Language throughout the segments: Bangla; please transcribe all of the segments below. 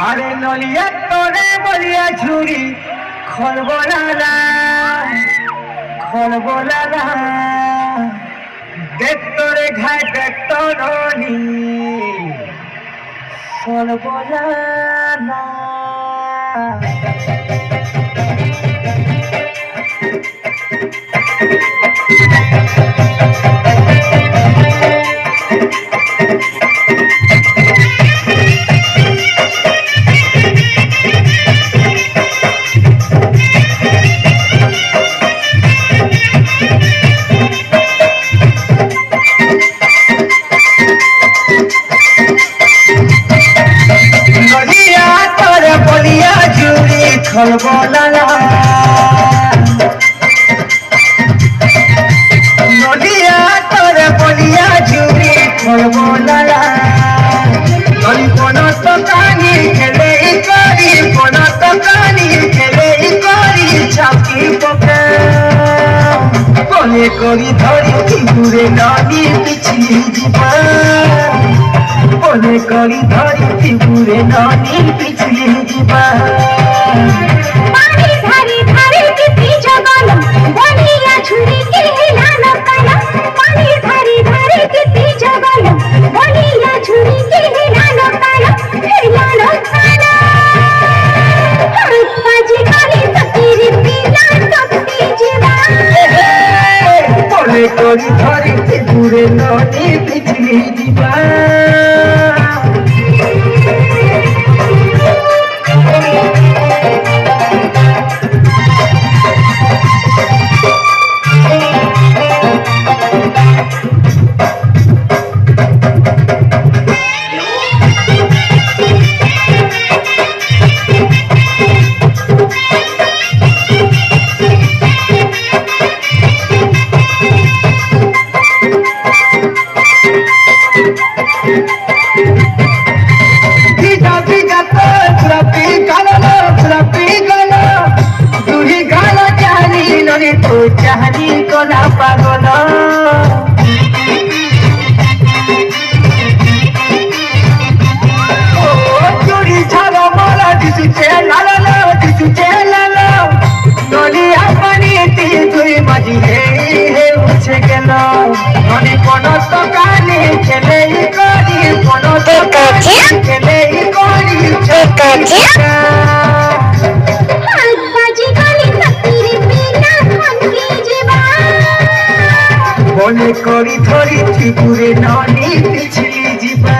আরে নলিয়া তোরে বলিয়া ঝুড়ি খলবলালা খলবলালা দেখ তোরে ঘাই দেখ তরণী খলবলালা খলবলালা নদিয়া তোরে বলিয়া ঝুড়ি খলবলালা নলি কোন তো কানি খেলে করি কোন তো কানি খেলে করি ছাপি পকে বলে করি ধরি দূরে নদী পিছলি ଯିବା বলে করি ধরি দূরে নদী পিছলি ଯିବା पानी धारी धारी कितनी जगल बनिया छुरी के हिलाना काना पानी धारी धारी कितनी जगल बनिया छुरी के हिलाना काना पाजी खाली तकीरी पीला तकती जीवा बोले करी धरी दूरे नदी पिछली जीवा চাহানি কলা পাগল চুরি ছাড়া মালা দিশুছে লাল দিশুছে লাল নলিয়া পানি তুই মাঝি হে উঠে গেল মনে কোন তো কানে খেলে করি কোন তো কানে খেলে করি বলে করি ধরি ত্রিপুরে ননি পিছলি ଯିବା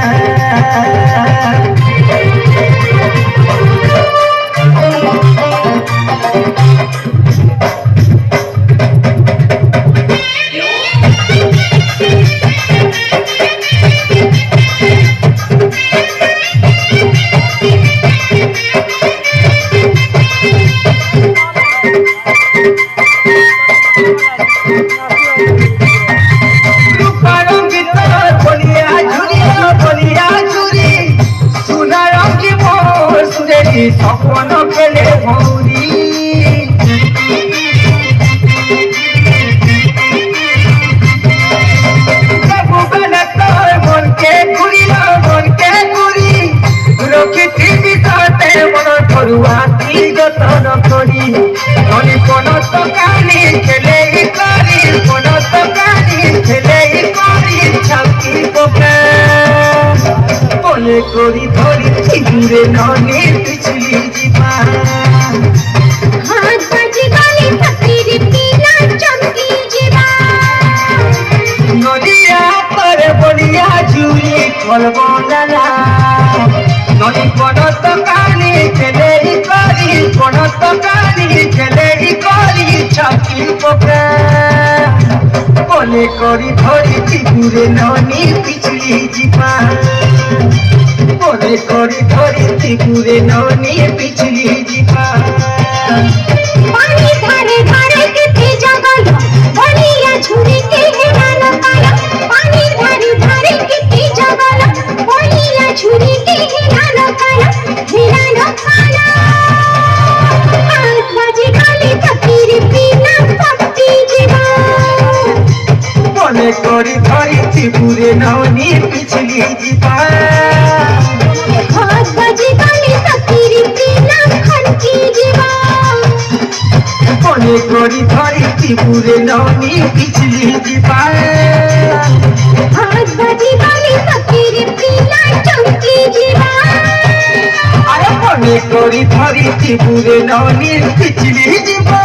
স্বপ্ন খেলে ভৌরি মনকে ঘুরিল মনকে ঘুরি রক্ষিতি বিততে মন ধরুয়াতি যতন করি মনে কোন তো কানি খেলে করি কোন তো কানি খেলে করি ছাপি পোকা বলে করি ধরি দূরে ননে পিছলি ଯିବା हाथ बाजी गाली तकीरी पीला चमकी जीवा নদিয়া তোরে বলিয়া ঝুড়ি খলবলালা নদী কোন তো কানি খেলে করি কোন তো কানি খেলে করি ছাপি পোকা বলে করি ধরি দূরে ননি পিছলি ଯିବା বলে করি ধরি দূরে ননি পিছলি ଯିବା पानी धारे धारे कितनी जगल बनिया छुरी के हिलाना काना पानी धारी धारे कितनी जगल बनिया छुरी के हिलाना काना हाथ बाजी गाली तकीरी पीला तकती जीवा বলে করি ধরি ত্রিপুরে ননি পিছলি ଯିବା हाथ बाजी गाली तकीरी पीला खनकी जीवा कोने कोरी धरी त्रिपुरे नौनी पिछली जीवाए हाथ बाजी गाली तकीरी पीला चमकी जीवा अरे कोने कोरी धरी त्रिपुरे नौनी पिछली जीवा